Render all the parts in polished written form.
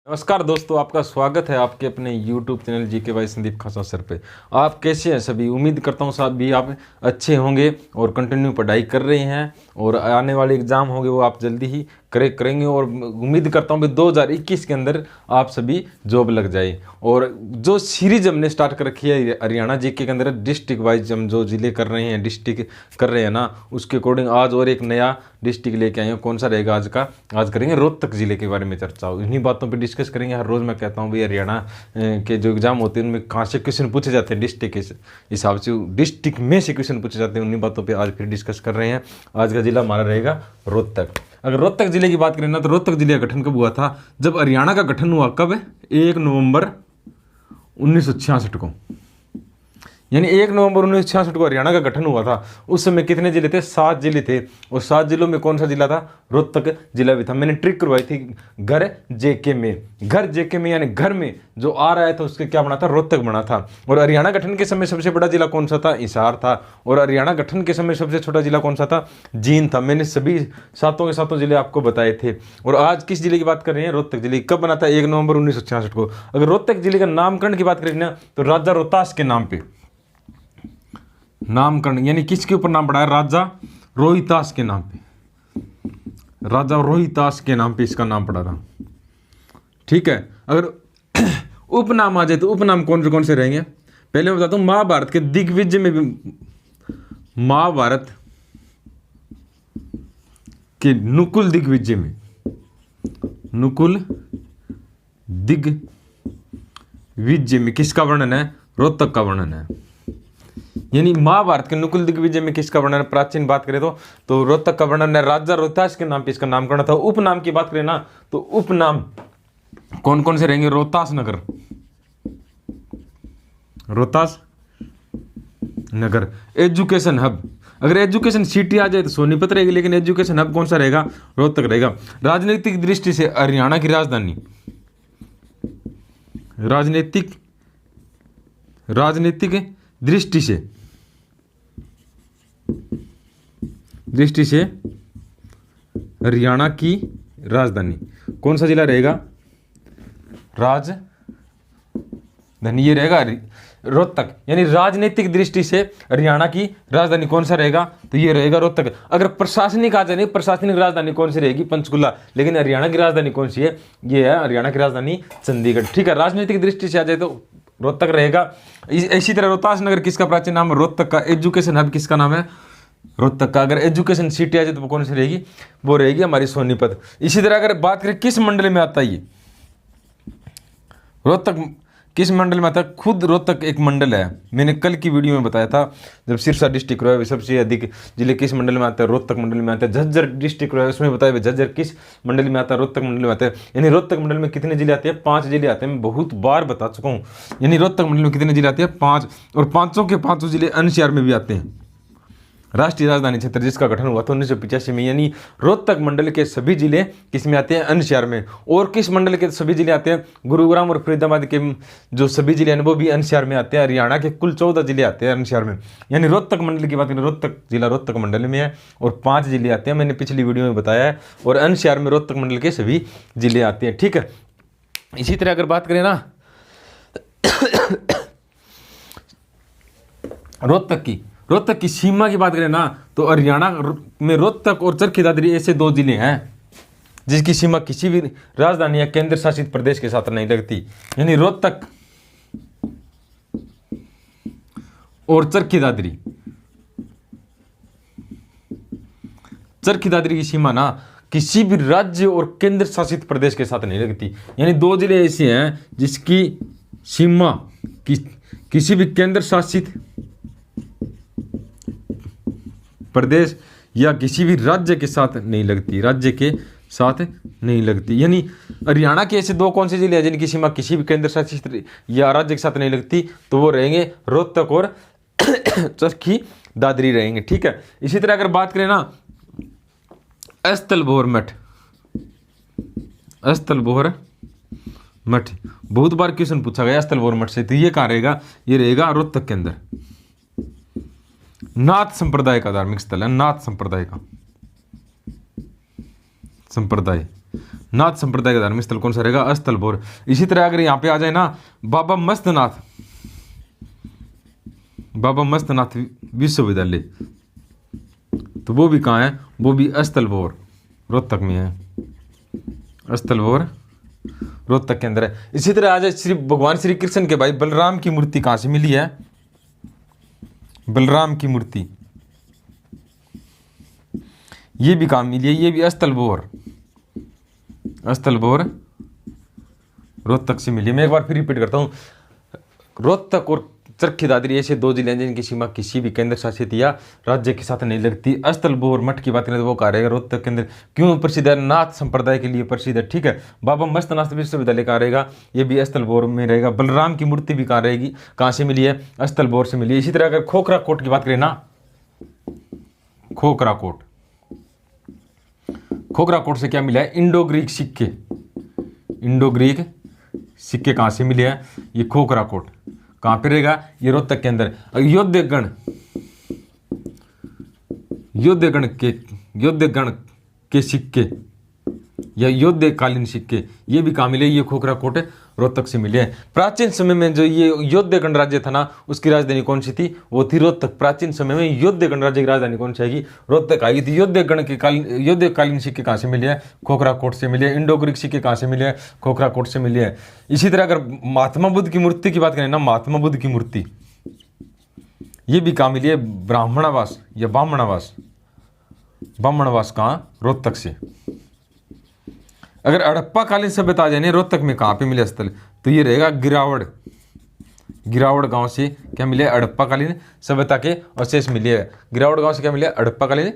नमस्कार दोस्तों, आपका स्वागत है आपके अपने YouTube channel GK by Sandeep खासा सर पे। आप कैसे हैं सभी? उम्मीद करता हूँ सभी आप अच्छे होंगे और कंटिन्यू पढ़ाई कर रहे हैं और आने वाले एग्ज़ाम होंगे वो आप जल्दी ही करेंगे और उम्मीद करता हूँ कि 2021 के अंदर आप सभी जॉब लग जाए। और जो सीरीज हमने स्टार्ट कर रखी है हरियाणा जीके के अंदर डिस्ट्रिक्ट वाइज हम जो ज़िले कर रहे हैं, डिस्ट्रिक्ट कर रहे हैं ना, उसके अकॉर्डिंग आज और एक नया डिस्ट्रिक्ट लेके आए हैं। कौन सा रहेगा आज का? आज करेंगे रोहतक ज़िले के बारे में चर्चा। इन्हीं बातों पर डिस्कस करेंगे। हर रोज़ मैं कहता हूँ भाई हरियाणा के जो एग्ज़ाम होते हैं उनमें कहाँ से क्वेश्चन पूछे जाते हैं, डिस्ट्रिक्ट के हिसाब से डिस्ट्रिक्ट में से क्वेश्चन पूछे जाते हैं। उन्हीं बातों पे आज फिर डिस्कस कर रहे हैं। आज का जिला हमारा रहेगा रोहतक। अगर रोहतक जिले की बात करें ना, तो रोहतक जिले का गठन कब हुआ था? जब हरियाणा का गठन हुआ। कब? 1 नवंबर 1966 को, यानी 1 नवंबर 1966 को हरियाणा का गठन हुआ था। उस समय कितने जिले थे? 7 जिले थे। और 7 जिलों में कौन सा जिला था? रोहतक जिला भी था। मैंने ट्रिक करवाई थी, घर जेके में, घर जेके में यानी घर में जो आ रहा है तो उसके क्या बना था? रोहतक बना था। और हरियाणा गठन के समय सबसे बड़ा जिला कौन सा था? हिसार था। और हरियाणा गठन के समय सबसे छोटा जिला कौन सा था? जींद था। मैंने सभी सातों के सातों जिले आपको बताए थे। और आज किस जिले की बात कर रहे हैं? रोहतक जिले। कब बना था? 1 नवंबर 1966 को। अगर रोहतक जिले का नामकरण की बात करें ना, तो राजा रोहतास के नाम पे नामकरण, यानी किसके ऊपर नाम पड़ा है? राजा रोहितास के नाम पे। राजा रोहितास के नाम पे इसका नाम पड़ा था। ठीक है। अगर उपनाम आ जाए तो उपनाम कौन कौन से रहेंगे? पहले मैं बताता हूं, महाभारत के दिग्विजय में भी, महाभारत के नुकुल दिग्विजय में, नुकुल दिग्विजय में किसका वर्णन है? रोहतक का वर्णन है। यानी महाभारत के नुकुल दिग्विजय में किसका वर्णन है? प्राचीन बात करें तो रोहतक का वर्णन है। राजा रोहतास के नाम पे इसका नामकरण था। उपनाम की बात करें ना, तो उपनाम कौन कौन से रहेंगे? रोहतास नगर, रोहतास नगर। एजुकेशन हब, अगर एजुकेशन सिटी आ जाए तो सोनीपत रहेगी, लेकिन एजुकेशन हब कौन सा रहेगा? रोहतक रहेगा। राजनीतिक दृष्टि से हरियाणा की राजधानी, राजनीतिक दृष्टि से हरियाणा की राजधानी कौन सा जिला रहेगा? राजधानी ये रहेगा रोहतक। यानी राजनीतिक दृष्टि से हरियाणा की राजधानी कौन सा रहेगा? तो ये रहेगा रोहतक। अगर प्रशासनिक आ जाए, प्रशासनिक राजधानी कौन सी रहेगी? पंचकुला। लेकिन हरियाणा की राजधानी कौन सी है? ये है हरियाणा की राजधानी चंडीगढ़। ठीक है। राजनीतिक दृष्टि से आ जाए तो रोहतक रहेगा। इसी तरह रोहतास नगर किसका प्राचीन नाम है? रोहतक का। एजुकेशन हब किसका नाम है? रोहतक का। अगर एजुकेशन सिटी आ जाए तो वो कौन सी रहेगी? वो रहेगी हमारी सोनीपत। इसी तरह अगर बात करें किस मंडल में आता है ये रोहतक, किस मंडल में आता है? खुद रोहतक एक मंडल है। मैंने कल की वीडियो में बताया था, जब सिरसा डिस्ट्रिक्ट रहा है सबसे अधिक जिले किस मंडल में आते हैं? रोहतक मंडल में आते हैं। झज्जर डिस्ट्रिक्ट रहा है, उसमें बताया झज्जर किस मंडल में आता है? रोहतक मंडल में आता है। यानी रोहतक मंडल में कितने जिले आते हैं? 5 जिले आते हैं। मैं बहुत बार बता चुका हूँ। यानी रोहतक मंडल में कितने जिले आते हैं? 5। और 5 के 5 जिले एनसीआर में भी आते हैं। राष्ट्रीय राजधानी क्षेत्र जिसका गठन हुआ था 1985 में। यानी रोहतक मंडल के सभी जिले किस में आते हैं? एनसीआर में। और किस मंडल के सभी जिले आते हैं? गुरुग्राम और फरीदाबाद के जो सभी जिले हैं वो भी एनसीआर में आते हैं। हरियाणा के कुल 14 जिले आते हैं एनसीआर में। यानी रोहतक मंडल की बात करें, रोहतक जिला रोहतक मंडल में है और 5 जिले आते हैं। मैंने पिछली वीडियो में बताया है। और एनसीआर में रोहतक मंडल के सभी जिले आते हैं। ठीक है। इसी तरह अगर बात करें ना रोहतक की सीमा की बात करें ना, तो हरियाणा में रोहतक और चरखी दादरी ऐसे 2 जिले हैं जिसकी सीमा किसी भी राजधानी या केंद्र शासित प्रदेश के साथ नहीं लगती। यानी रोहतक और चरखी दादरी की सीमा ना किसी भी राज्य और केंद्र शासित प्रदेश के साथ नहीं लगती। यानी 2 जिले ऐसे हैं जिसकी सीमा किसी भी केंद्र शासित प्रदेश या किसी भी राज्य के साथ नहीं लगती, यानी हरियाणा के ऐसे 2 कौन से जिले हैं जिनकी सीमा किसी भी केंद्र शासित या राज्य के साथ नहीं लगती? तो वो रहेंगे रोहतक और चरखी दादरी रहेंगे। ठीक है। इसी तरह अगर बात करें ना स्थलबोर मठ, बहुत बार क्वेश्चन पूछा गया स्थलबोर मठ से। तो ये कहाँ रहेगा? ये रहेगा रोहतक के अंदर। नाथ संप्रदाय का धार्मिक स्थल है। नाथ संप्रदाय नाथ संप्रदाय का धार्मिक स्थल कौन सा रहेगा? अस्थलभोर। इसी तरह अगर यहाँ पे आ जाए ना बाबा मस्तनाथ, बाबा मस्तनाथ विश्वविद्यालय, तो वो भी कहाँ है? वो भी अस्थलभोर, रोहतक में है। अस्थलभोर रोहतक के अंदर है। इसी तरह आ जाए श्री भगवान श्री कृष्ण के भाई बलराम की मूर्ति कहाँ से मिली है? बलराम की मूर्ति ये भी कहाँ मिली है? ये भी अस्थलभोर, अस्थलभोर रोहतक से मिली है। मैं एक बार फिर रिपीट करता हूँ, रोहतक और चरखी दादरी ऐसे दो जिले हैं जिनकी सीमा किसी भी केंद्र शासित या राज्य के साथ नहीं लगती। अस्थलभोर मठ की बात करें तो वो कहाँ रहेगा? रोहतक के अंदर। क्यों प्रसिद्ध है? नाथ संप्रदाय के लिए प्रसिद्ध है, ठीक है। बाबा मस्तनाथ विश्वविद्यालय कहाँ रहेगा? ये भी अस्थलभोर में रहेगा। बलराम की मूर्ति भी कहाँ रहेगी? कहाँ से मिली है? अस्थलभोर से मिली है। इसी तरह अगर खोखरा कोट की बात करें ना, खोखरा कोट, खोखरा कोट से क्या मिला है? इंडो ग्रीक सिक्के, इंडो ग्रीक सिक्के कहाँ से मिले हैं? ये खोखरा कोट कहाँ पे रहेगा? ये रोहतक के अंदर। योद्धगण, योद्धगण के सिक्के या योद्धकालीन सिक्के ये भी कहाँ मिले? ये खोखरा कोट रोहतक से मिले हैं। प्राचीन समय में जो ये योद्धगण राज्य था ना, उसकी राजधानी कौन सी थी? वो थी रोहतक। प्राचीन समय में योद्धगण राज्य की राजधानी कौन सी आएगी? रोहतक आएगी। तो योद्धगण के योद्धकालीन सिक्के कहाँ से मिले हैं? खोखरा कोट से मिले हैं। इंडो ग्रीक सिक्के कहाँ से मिले हैं? खोखरा कोट से मिले हैं। इसी तरह अगर महात्मा बुद्ध की मूर्ति की बात करें ना, महात्मा बुद्ध की मूर्ति ये भी कहाँ मिली है? ब्राह्मणावास या बामणावास, बामणावास कहाँ? रोहतक से। अगर हड़प्पा कालीन सभ्यता आ जाए रोहतक में कहाँ पे मिले स्थल? तो ये रहेगा गिरावड़, गिरावड़ गांव से क्या मिले? हड़प्पा कालीन सभ्यता के अवशेष मिले हैं। गिरावड़ गांव से क्या मिले? हड़प्पा कालीन,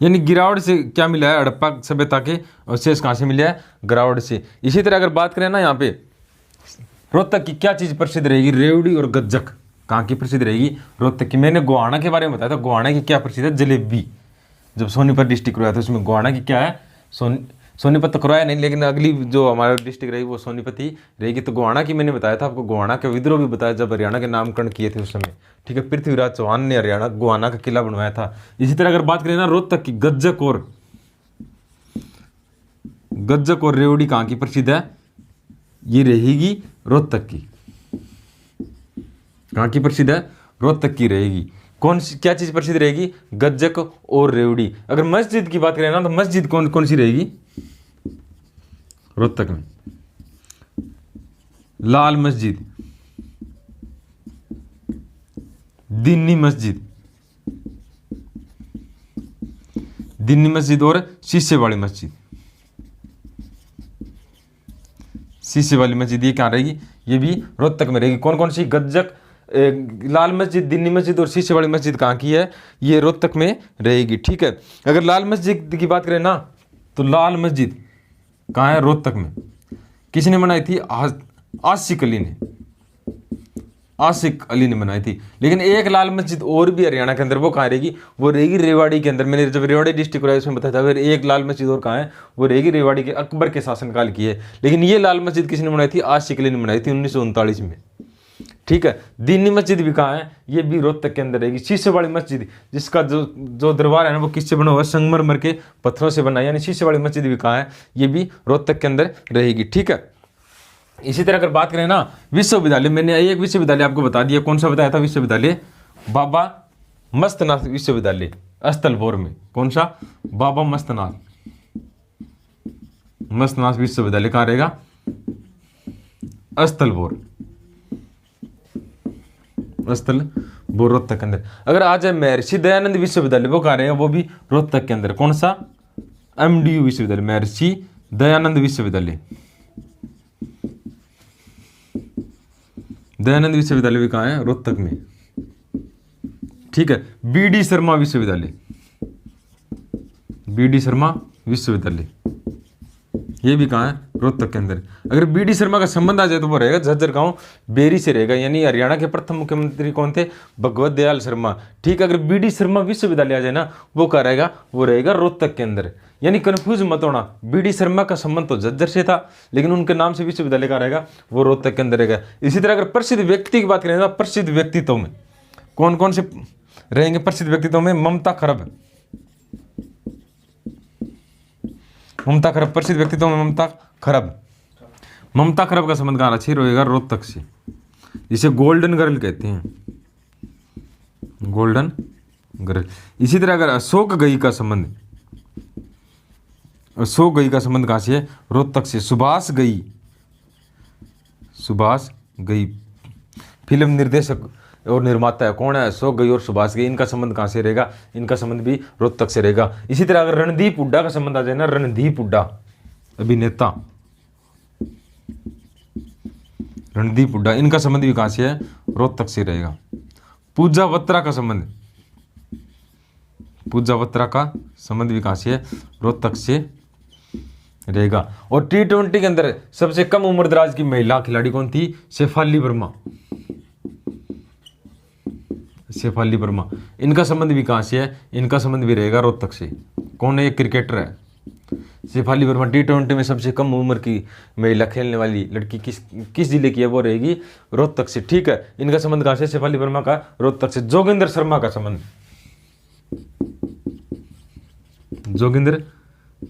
यानी गिरावड़ से क्या मिला है? हड़प्पा सभ्यता के अवशेष कहाँ से मिले हैं? गिरावड़ से। इसी तरह अगर बात करें ना यहाँ पे रोहतक की क्या चीज प्रसिद्ध रहेगी? रेवड़ी और गज्जक कहाँ की प्रसिद्ध रहेगी? रोहतक की। मैंने गोहाना के बारे में बताया था, गोहाना की क्या प्रसिद्ध है? जलेबी। जब सोनीपत डिस्ट्रिक्ट हुआ था उसमें गोहाना की क्या है? सोनीपत तो करवाया नहीं, लेकिन अगली जो हमारा डिस्ट्रिक्ट रही वो सोनीपत ही रहेगी। तो गोहाना की मैंने बताया था आपको, गोहाना का विद्रोह भी बताया जब हरियाणा के नामकरण किए थे उस समय, ठीक है। पृथ्वीराज चौहान ने हरियाणा गोहाना का किला बनवाया था। इसी तरह अगर बात करें ना रोहतक की, गज्जक और रेवड़ी कहाँ की प्रसिद्ध है? ये रहेगी रोहतक की। कहाँ की प्रसिद्ध है? रोहतक की रहेगी। कौन सी क्या चीज प्रसिद्ध रहेगी? गज्जक और रेवड़ी। अगर मस्जिद की बात करें ना तो मस्जिद कौन कौन सी रहेगी रोहतक में? लाल मस्जिद, दिन्नी मस्जिद, दिन्नी मस्जिद और शीशे वाली मस्जिद। शीशे वाली मस्जिद ये क्या रहेगी? ये भी रोहतक में रहेगी। कौन कौन सी? गज्जक, लाल मस्जिद, दिन्नी मस्जिद और शीशे वाली मस्जिद कहाँ की है? ये रोहतक में रहेगी, ठीक है। अगर लाल मस्जिद की बात करें ना तो लाल मस्जिद कहाँ है? रोहतक में। किसने बनाई थी? आशिक अली ने, आशिक अली ने बनाई थी। लेकिन एक लाल मस्जिद और भी हरियाणा के अंदर, वो कहाँ रहेगी? वो रहेगी रेवाड़ी के अंदर। मैंने जब रेवाड़ी डिस्ट्रिक्ट रहा उसमें बताया था। फिर एक लाल मस्जिद और कहाँ है? वो रहेगी रेवाड़ी के, अकबर के शासनकाल की है। लेकिन ये लाल मस्जिद किसने बनाई थी? आशिक अली ने बनाई थी 1939 में, ठीक है। दिन्नी मस्जिद भी कहाँ है? ये भी रोहतक के अंदर रहेगी। शीशे वाली मस्जिद, जिसका जो दरबार है ना वो किससे बना हुआ है? संगमरमर के पत्थरों से बना है। यानी शीशे वाली मस्जिद भी कहाँ है? ये भी रोहतक के अंदर रहेगी, ठीक है। इसी तरह अगर बात करें ना विश्वविद्यालय, मैंने एक विश्वविद्यालय आपको बता दिया। कौन सा बताया था विश्वविद्यालय? बाबा मस्तनाथ विश्वविद्यालय अस्थलभोर में। कौन सा? बाबा मस्तनाथ विश्वविद्यालय कहाँ रहेगा? अस्थलभोर, अस्थलभोर रोहतक के अंदर। अगर आ जाए महर्षि दयानंद विश्वविद्यालय, वो कहाँ रहेगा? वो भी रोहतक के अंदर। कौन सा? MDU विश्वविद्यालय, महर्षि दयानंद विश्वविद्यालय। दयानंद विश्वविद्यालय भी कहाँ है? रोहतक में, ठीक है। BD शर्मा विश्वविद्यालय, BD शर्मा विश्वविद्यालय ये भी कहाँ है? रोहतक के अंदर। अगर BD शर्मा का संबंध आ जाए तो वो रहेगा झज्जर गांव बेरी से रहेगा। यानी हरियाणा के प्रथम मुख्यमंत्री कौन थे? भगवत दयाल शर्मा, ठीक। अगर BD शर्मा विश्वविद्यालय आ जाए ना वो कहाँ रहेगा? वो रहेगा रोहतक के अंदर। यानी कंफ्यूज मत होना, BD शर्मा का संबंध तो झज्जर से था, लेकिन उनके नाम से विश्वविद्यालय का रहेगा वो रोहतक के अंदर रहेगा। इसी तरह अगर प्रसिद्ध व्यक्ति की बात करें ना, प्रसिद्ध व्यक्तित्व में कौन कौन से रहेंगे? प्रसिद्ध व्यक्तित्व में ममता खरब, ममता खरब प्रसिद्ध व्यक्तित्व में ममता खरब। ममता खरब का संबंध कहाँ अच्छी रहेगा? रोहतक से, जिसे गोल्डन गर्ल कहते हैं, गोल्डन गर्ल। इसी तरह अगर अशोक गई का संबंध, अशोक गई का संबंध कहाँ से है? रोहतक से। सुभाष गई, सुभाष गई फिल्म निर्देशक और निर्माता है, कौन है? अशोक गई और सुभाष गई। इनका संबंध कहाँ से रहेगा? इनका संबंध भी रोहतक से रहेगा। इसी तरह अगर रणदीप हुड्डा का संबंध आ जाए ना, रणदीप हुड्डा अभिनेता, रणदीप हुड्डा, इनका संबंध भी कहाँ से है? रोहतक से रहेगा। पूजा बत्रा का संबंध, पूजा बत्रा का संबंध भी कहाँ से है? रोहतक से रहेगा। और T20 के अंदर सबसे कम उम्र दराज की महिला खिलाड़ी कौन थी? शेफाली वर्मा, शेफाली वर्मा। इनका संबंध भी कहाँ से है? इनका संबंध भी रहेगा रोहतक से। कौन है? ये क्रिकेटर है शेफाली वर्मा। T20 में सबसे कम उम्र की महिला खेलने वाली लड़की किस जिले की है? वो रहेगी रोहतक से। ठीक है, इनका संबंध कहाँ से? शेफाली वर्मा का रोहतक से। जोगिंदर शर्मा का संबंध, जोगिंदर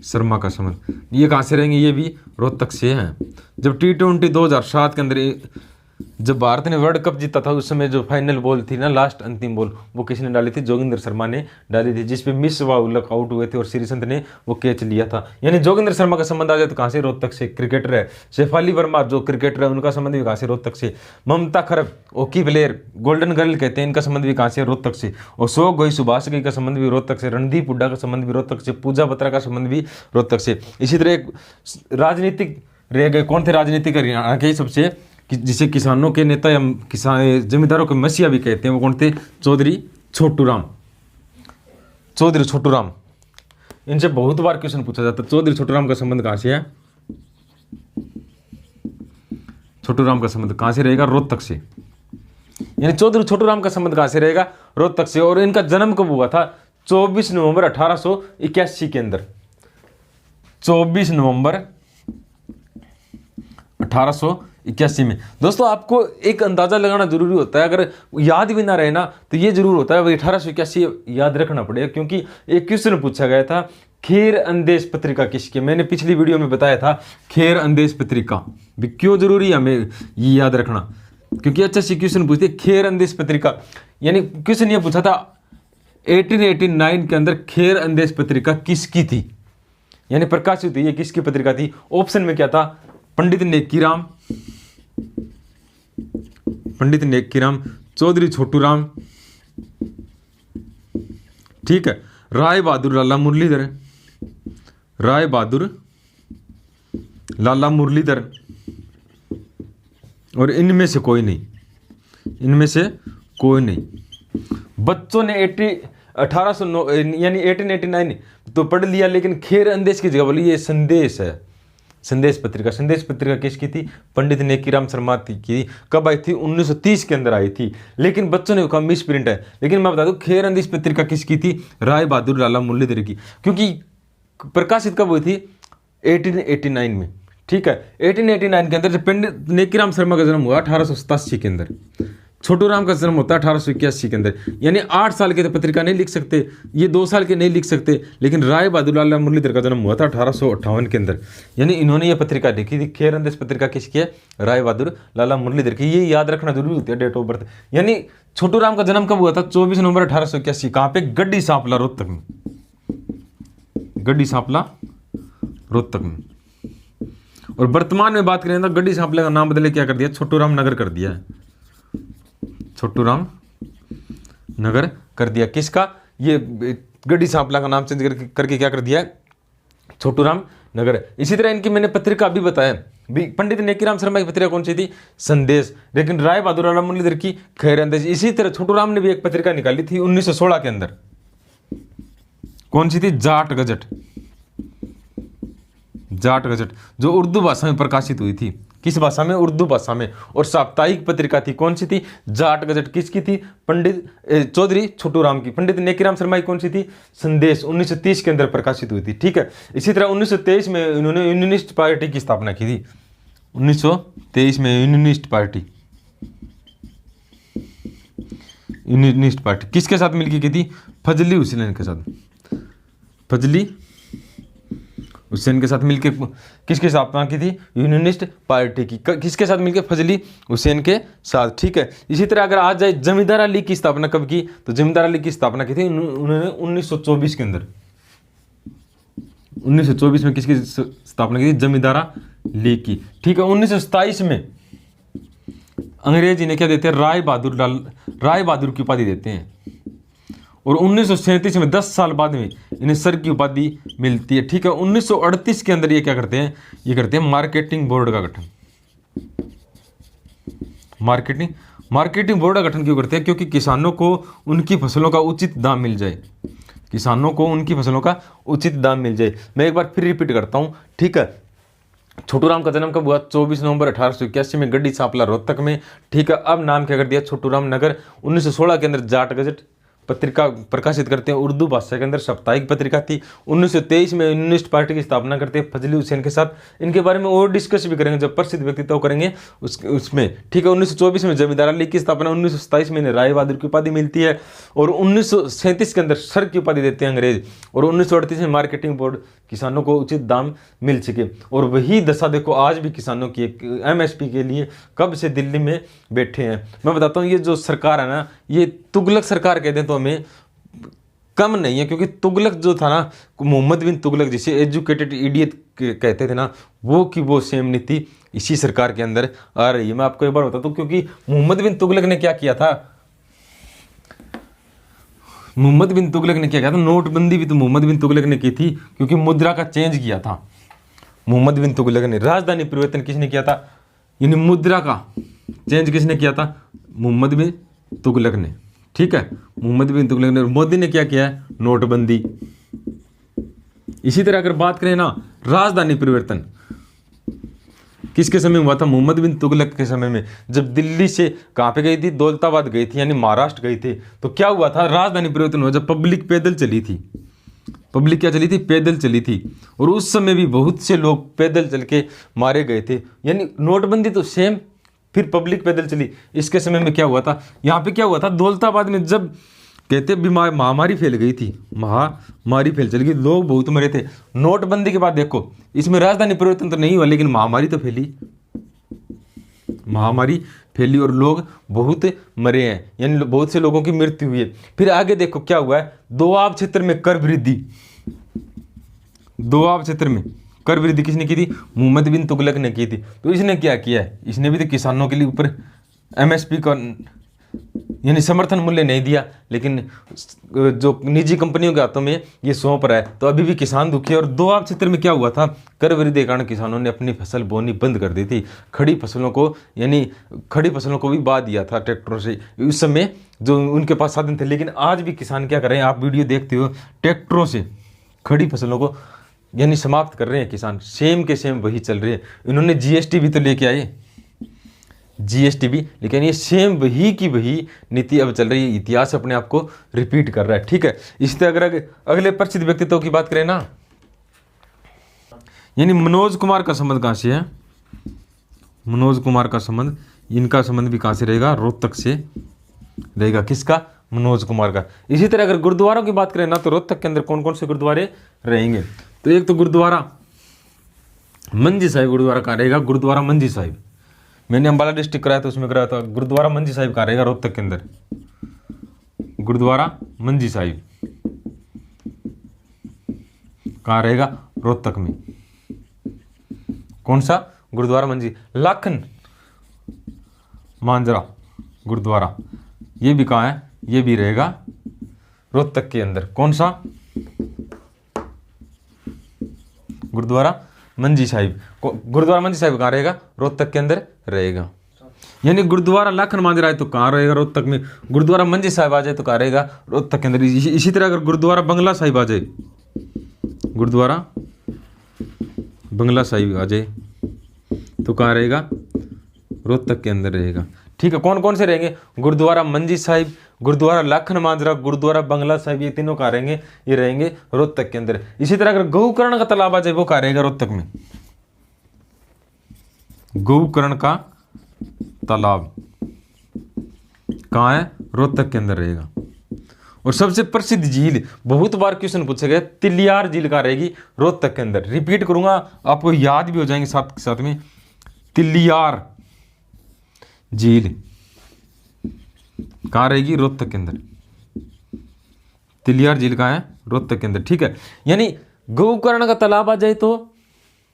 शर्मा का संबंध, ये कहाँ से रहेंगे? ये भी रोहतक से हैं। जब T20 2007 के अंदर जब भारत ने वर्ल्ड कप जीता था, उस समय जो फाइनल बॉल थी ना, लास्ट अंतिम बॉल, वो किसने डाली थी? जोगिंदर शर्मा ने डाली थी, जिसपे मिस वाउलक आउट हुए थे और श्रीसंत ने वो कैच लिया था। यानी जोगिंदर शर्मा का संबंध आ जाए तो कहाँ से? रोहतक से, क्रिकेटर है। शेफाली वर्मा जो क्रिकेटर है, उनका संबंध भी कहाँ से? रोहतक से। ममता खरब हॉकी प्लेयर, गोल्डन गर्ल कहते हैं, इनका संबंध भी कहाँ से? रोहतक से। अशोक गई, सुभाष गई का संबंध भी रोहतक से। रणदीप हुड्डा का संबंध भी रोहतक से। पूजा बत्रा का संबंध भी रोहतक से। इसी तरह एक राजनीतिक रह गए, कौन थे राजनीतिक हरियाणा के सबसे, जिसे किसानों के नेता या किसान जमींदारों के मसीहा भी कहते हैं, वो कौन थे? चौधरी छोटू राम, चौधरी छोटू राम। इनसे बहुत बार क्वेश्चन पूछा जाता है। चौधरी छोटू राम का संबंध कहाँ से है? छोटू राम का संबंध कहाँ से रहेगा? रोहतक से। यानी चौधरी छोटू राम का संबंध कहाँ से रहेगा? रोहतक से। और इनका जन्म कब हुआ था? 24 नवंबर 1881 के अंदर, 24 नवंबर 1881 में। दोस्तों आपको एक अंदाजा लगाना जरूरी होता है, अगर याद भी ना रहे ना तो ये जरूर होता है भाई 1881 याद रखना पड़ेगा, क्योंकि एक क्वेश्चन पूछा गया था, खेर अंदेश पत्रिका किसकी? मैंने पिछली वीडियो में बताया था खेर अंदेश पत्रिका भी क्यों जरूरी है हमें ये याद रखना, क्योंकि अच्छा सी क्वेश्चन पूछते खेर अंदेश पत्रिका। यानी क्वेश्चन ये पूछा था 1889 के अंदर खेर अंदेश पत्रिका किसकी थी, यानी प्रकाशित हुई, ये किसकी पत्रिका थी? ऑप्शन में क्या था? पंडित नेकीराम, पंडित नेकीराम, चौधरी छोटू राम, ठीक है, राय बहादुर लाला मुरलीधर, राय बहादुर लाला मुरलीधर, और इनमें से कोई नहीं, इनमें से कोई नहीं। बच्चों ने 1809 यानी 1889 तो पढ़ लिया, लेकिन खेर अंदेश की जगह बोली ये संदेश है, संदेश पत्रिका। संदेश पत्रिका किसकी थी? पंडित नेकीराम शर्मा की। कब आई थी? 1930 के अंदर आई थी, लेकिन बच्चों ने कहा मिस प्रिंट है। लेकिन मैं बता दूं खेर अंदेश पत्रिका किसकी थी? राय बहादुर लाला मुरलीधर की, क्योंकि प्रकाशित कब हुई थी? 1889 में, ठीक है। 1889 के अंदर जब पंडित नेकीराम शर्मा का जन्म हुआ 1887 के अंदर, छोटू राम का जन्म होता है 1881 के अंदर, यानी 8 साल के तो पत्रिका नहीं लिख सकते, ये 2 साल के नहीं लिख सकते, लेकिन राय बहादुर लाला मुरलीधर का जन्म हुआ था 1858 के अंदर, यानी इन्होंने ये पत्रिका लिखी थी। खेर अंदेश पत्रिका किसकी है? राय बहादुर लाला मुरलीधर की। ये याद रखना जरूरी होती है डेट ऑफ बर्थ। यानी छोटू राम का जन्म कब हुआ था? 24 नवंबर 1881। कहाँ पे? गड्डी सांपला, रोहतक में, गड्डी सांपला, रोहतक में। और वर्तमान में बात करें तो गड्डी सांपला का नाम बदले क्या कर दिया? छोटू राम नगर कर दिया है, छोटू राम नगर कर दिया। किसका? ये गड्डी सांपला का नाम चेंज करके क्या कर दिया? छोटू राम नगर। इसी तरह इनकी मैंने पत्रिका अभी बताया, पंडित नेकीराम शर्मा की पत्रिका कौन सी थी? संदेश। लेकिन राय बहादुर लाला मुरलीधर की खैर अंदेश। इसी तरह छोटू राम ने भी एक पत्रिका निकाली थी 1916 के अंदर, कौन सी थी? जाट गजट, जाट गजट, जो उर्दू भाषा में प्रकाशित हुई थी। किस भाषा में? उर्दू भाषा में। और साप्ताहिक पत्रिका थी, कौन सी थी? जाट गजट। किसकी थी? पंडित चौधरी छोटू राम की। पंडित नेकीराम शर्मा की कौन सी थी? संदेश, 1930 के अंदर प्रकाशित हुई थी, ठीक है। इसी तरह 1923 में इन्होंने यूनियनिस्ट पार्टी की स्थापना की थी, 1923 में यूनियनिस्ट पार्टी, यूनियनिस्ट पार्टी किसके साथ मिलकर की थी? फजली हुसैन के साथ, फजली हुसैन के साथ मिलकर किसकी स्थापना की थी? यूनियनिस्ट पार्टी की। किसके साथ मिलकर? फजली हुसैन के साथ। ठीक है, इसी तरह अगर आ जाए जमींदार अली की स्थापना कब की, तो जमींदार अली की स्थापना की थी उन्होंने 1924 के अंदर। 1924 में किसकी स्थापना की थी? जमींदार अली की। ठीक है, 1927 में अंग्रेज इन्हें क्या देते हैं? राय बहादुर की उपाधि देते हैं। और 1937 में 10 साल बाद में इन्हें सर की उपाधि मिलती है। ठीक है, 1938 के अंदर ये क्या करते हैं? ये करते हैं मार्केटिंग बोर्ड का गठन। मार्केटिंग बोर्ड का गठन क्यों करते हैं? क्योंकि किसानों को उनकी फसलों का उचित दाम मिल जाए। किसानों को उनकी फसलों का उचित दाम मिल जाए। मैं एक बार फिर रिपीट करता हूं। ठीक है, छोटू राम का जन्म कब हुआ? 24 नवंबर 1881 में गड्डी सांपला रोहतक में। ठीक है, अब नाम क्या कर दिया? छोटू राम नगर। 1916 के अंदर जाट गजट पत्रिका प्रकाशित करते हैं, उर्दू भाषा के अंदर साप्ताहिक पत्रिका थी। 1923 में यूनियनिस्ट पार्टी की स्थापना करते हैं फजली हुसैन के साथ। इनके बारे में और डिस्कस भी करेंगे जब प्रसिद्ध व्यक्तित्व करेंगे उसमें। ठीक है, 1924 में जमींदार अली की स्थापना, 1927 में इन्हें राय बहादुर की उपाधि मिलती है, और 1937 के अंदर सर की उपाधि देते हैं अंग्रेज, और 1938 में मार्केटिंग बोर्ड, किसानों को उचित दाम मिल सके। और वही दशा देखो आज भी किसानों की MSP के लिए कब से दिल्ली में बैठे हैं। मैं बताता हूँ, ये जो सरकार है ना, ये तुगलक सरकार कहते हैं तो हमें कम नहीं है, क्योंकि तुगलक जो था ना, मोहम्मद बिन तुगलक, जिसे एजुकेटेड इडियट कहते थे ना, वो की वो सेम नीति इसी सरकार के अंदर आ रही है। मैं आपको एक बार बताता हूँ, क्योंकि मोहम्मद बिन तुगलक ने क्या किया था? नोटबंदी भी तो मोहम्मद बिन तुगलक ने की थी, क्योंकि मुद्रा का चेंज किया था मोहम्मद बिन तुगलक ने। राजधानी परिवर्तन किसने किया था? यानी मुद्रा का चेंज किसने किया था? मोहम्मद बिन तुगलक ने। ठीक है, मोहम्मद बिन तुगलक ने। मोदी ने क्या किया है? नोटबंदी। इसी तरह अगर बात करें ना, राजधानी परिवर्तन किसके समय हुआ था? मोहम्मद बिन तुगलक के समय में। जब दिल्ली से कहाँ पे गई थी? दौलताबाद गई थी, यानी महाराष्ट्र गई थी। तो क्या हुआ था? राजधानी परिवर्तन हुआ जब पब्लिक पैदल चली थी। पब्लिक क्या चली थी? पैदल चली थी। और उस समय भी बहुत से लोग पैदल चल के मारे गए थे। यानी नोटबंदी तो सेम, फिर पब्लिक पैदल चली। इसके समय में क्या हुआ था? यहाँ पे क्या हुआ था? दौलताबाद में जब कहते महामारी फैल गई थी, महामारी फैल चल गई, लोग बहुत मरे थे। नोटबंदी के बाद देखो, इसमें राजधानी परिवर्तन तो नहीं हुआ, लेकिन महामारी तो फैली, महामारी फैली और लोग बहुत मरे हैं, यानी बहुत से लोगों की मृत्यु हुई है। फिर आगे देखो क्या हुआ है? दोआब क्षेत्र में कर वृद्धि। दोआब क्षेत्र में कर वृद्धि किसने की थी? मोहम्मद बिन तुगलक ने की थी। तो इसने क्या किया है? इसने भी तो किसानों के लिए ऊपर MSP का यानी समर्थन मूल्य नहीं दिया, लेकिन जो निजी कंपनियों के हाथों में ये सौंप रहा है, तो अभी भी किसान दुखी है। और दोआब क्षेत्र में क्या हुआ था? कर वृद्धि के कारण किसानों ने अपनी फसल बोनी बंद कर दी थी। खड़ी फसलों को भी बा दिया था ट्रैक्टरों से। उस समय जो उनके पास साधन थे, लेकिन आज भी किसान क्या कर रहे हैं? आप वीडियो देखते हो, ट्रैक्टरों से खड़ी फसलों को यानी समाप्त कर रहे हैं किसान। सेम के सेम वही चल रही है। इन्होंने GST भी तो लेके आए, GST भी, लेकिन ये सेम वही की वही नीति अब चल रही है। इतिहास अपने आप को रिपीट कर रहा है। ठीक है, इस तरह अगर अगले प्रसिद्ध व्यक्तित्व की बात करें ना, यानी मनोज कुमार का संबंध कहाँ से है? मनोज कुमार का संबंध, इनका संबंध भी कहाँ से रहेगा? रोहतक से रहेगा। किसका? मनोज कुमार का। इसी तरह अगर गुरुद्वारों की बात करें ना, तो रोहतक के अंदर कौन कौन से गुरुद्वारे रहेंगे? तो एक तो गुरुद्वारा मंजी साहिब गुरुद्वारा कहाँ रहेगा? गुरुद्वारा मंजी साहिब। मैंने अम्बाला डिस्ट्रिक्ट कराया तो उसमें कराया था। गुरुद्वारा मंजी साहिब कहाँ रहेगा? रोहतक के अंदर गुरुद्वारा मंजी साहिब कहाँ रहेगा? रोहतक में। कौन सा गुरुद्वारा? मंजी। लाखन मांजरा गुरुद्वारा, ये भी कहाँ है? ये भी रहेगा रोहतक के अंदर। कौन सा? गुरुद्वारा मंजी साहिब। गुरुद्वारा मंजी साहिब कहाँ रहेगा? रोहतक के अंदर रहेगा। यानी गुरुद्वारा लाखन मांजरा है तो कहाँ रहेगा? रोहतक में। गुरुद्वारा मंजी साहिब आ जाए तो कहाँ रहेगा? रोहतक के अंदर। इसी तरह अगर गुरुद्वारा बंगला साहिब आ जाए, गुरुद्वारा बंगला साहिब आ जाए तो कहाँ रहेगा? रोहतक के अंदर रहेगा। ठीक है, कौन कौन से रहेंगे? गुरुद्वारा मंजी साहिब, गुरुद्वारा लाखन मांजरा, गुरुद्वारा बंगला साहिब, ये तीनों कहाँ रहेंगे? ये रहेंगे रोहतक के अंदर। इसी तरह अगर गौकर्ण का तालाब आ जाए, वो कहाँ रहेगा? रोहतक में। गौकर्ण का तालाब कहाँ है? रोहतक के अंदर रहेगा। और सबसे प्रसिद्ध झील, बहुत बार क्वेश्चन पूछे गए, तिलियार झील कहाँ रहेगी? रोहतक के अंदर। रिपीट करूंगा, आपको याद भी हो जाएंगे साथ के साथ में। तिलियार झील कहाँ रहेगी? रोहतक के अंदर। तिलियार झील कहाँ है? रोहतक के अंदर, ठीक है। यानी गोकर्ण का तालाब आ जाए तो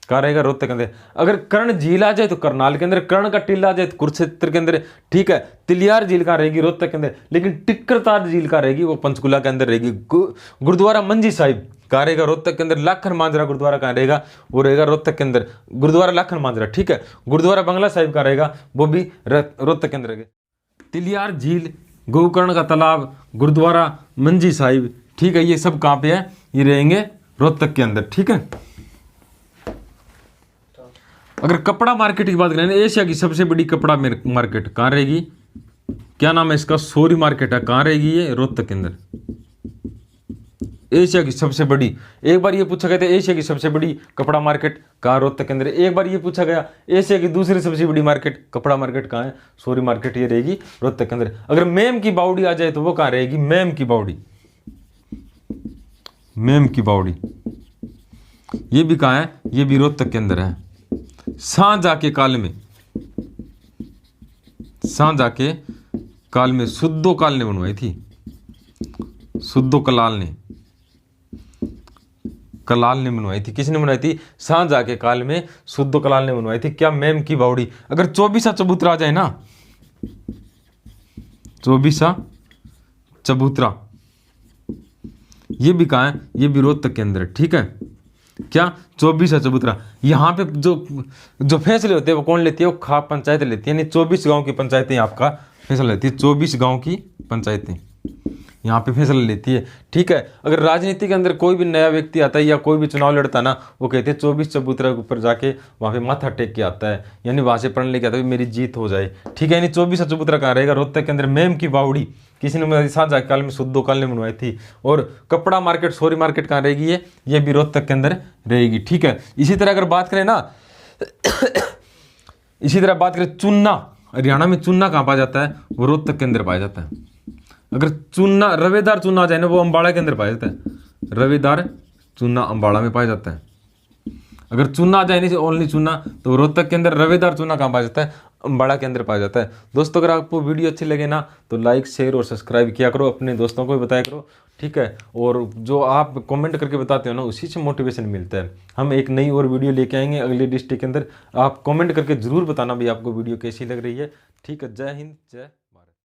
कहाँ रहेगा? रोहतक के अंदर। अगर कर्ण झील आ जाए तो करनाल के अंदर, कर्ण का टीला आ जाए तो कुरुक्षेत्र के अंदर, ठीक है। तिलियार झील कहाँ रहेगी? रोहतक के अंदर। लेकिन टिक्करतार झील कहाँ रहेगी? वो पंचकुला के अंदर रहेगी। गुरुद्वारा मंजी साहिब कहाँ रहेगा? रोहतक के अंदर। लाखन मांजरा गुरुद्वारा कहाँ रहेगा? वो रहेगा रोहतक के अंदर, गुरुद्वारा लाखन मांजरा, ठीक है। गुरुद्वारा बंगला साहिब कहाँ रहेगा? वो भी रोहतक के अंदर रहेगा। तिलियार झील, गोकर्ण का तालाब, गुरुद्वारा मंजी साहिब, ठीक है, ये सब कहाँ पे है? ये रहेंगे रोहतक के अंदर, ठीक है। अगर कपड़ा मार्केट की बात करें, एशिया की सबसे बड़ी कपड़ा मार्केट कहाँ रहेगी? क्या नाम है इसका? सोरी मार्केट है। कहाँ रहेगी ये? रोहतक के अंदर। एशिया की सबसे बड़ी, एक बार ये पूछा गया था एशिया की सबसे बड़ी कपड़ा मार्केट कहाँ? रोहतक के अंदर। एक बार ये पूछा गया एशिया की दूसरी सबसे बड़ी मार्केट, कपड़ा मार्केट कहाँ है? सोरी मार्केट, ये रहेगी रोहतक के अंदर। अगर मेम की बावड़ी आ जाए तो वो कहाँ रहेगी? मेम की बावड़ी, मेम की बावड़ी, ये भी कहाँ है? ये भी रोहतक के अंदर है। सांझा के काल में, सांझा के काल में सुद्धो काल ने बनवाई थी, सुद्धो कलाल ने, कलाल ने बनवाई थी। किसने बनवाई थी? सांझा के काल में सुद्धो कलाल ने बनवाई थी। क्या? मेम की बावड़ी। अगर चौबीसा चबूतरा आ जाए ना, चौबीसा चबूतरा, ये भी कहाँ है? ये भी रोहतक के अंदर, ठीक है। क्या? चौबीसा चबूतरा। यहाँ पे जो फैसले होते हैं वो कौन लेती है? वो खाप पंचायत लेती है। यानी 24 गांव की पंचायतें आपका फैसला लेती है। 24 गांव की पंचायतें यहाँ पे फैसला लेती है, ठीक है। अगर राजनीति के अंदर कोई भी नया व्यक्ति आता है या कोई भी चुनाव लड़ता है ना, वो कहते हैं 24 चबूतरा के ऊपर जाके वहाँ पे माथा टेक के आता है, यानी वहाँ से पढ़ने लेके आता है मेरी जीत हो जाए, ठीक है। यानी 24 चबूतरा कहाँ रहेगा? रोहतक के अंदर। मेम की बावड़ी किसी ने सांझा काल में सुद्धो काल ने बनवाई थी। और कपड़ा मार्केट, सोरी मार्केट कहाँ रहेगी? ये भी रोहतक के अंदर रहेगी, ठीक है। इसी तरह अगर बात करें ना इसी तरह बात करें चूना, हरियाणा में चूना कहाँ पाया जाता है? वो रोहतक के अंदर पाया जाता है। अगर चूना, रवेदार चूना आ जाए ना, वो अंबाड़ा के अंदर पाया जाता है। रवेदार चूना अंबाड़ा में पाया जाता है। अगर चूना आ जाए नहीं ओनली चूना, तो रोहतक के अंदर। रवेदार चूना कहाँ पाया जाता है? अंबाड़ा के अंदर पाया जाता है। दोस्तों, अगर आपको वीडियो अच्छी लगे ना तो लाइक, शेयर और सब्सक्राइब किया करो, अपने दोस्तों को भी बताया करो, ठीक है। और जो आप कमेंट करके बताते हो ना, उसी से मोटिवेशन मिलता है। हम एक नई और वीडियो लेके आएंगे अगले डिस्ट्रिक्ट के अंदर। आप कमेंट करके जरूर बताना भी आपको वीडियो कैसी लग रही है, ठीक है। जय हिंद, जय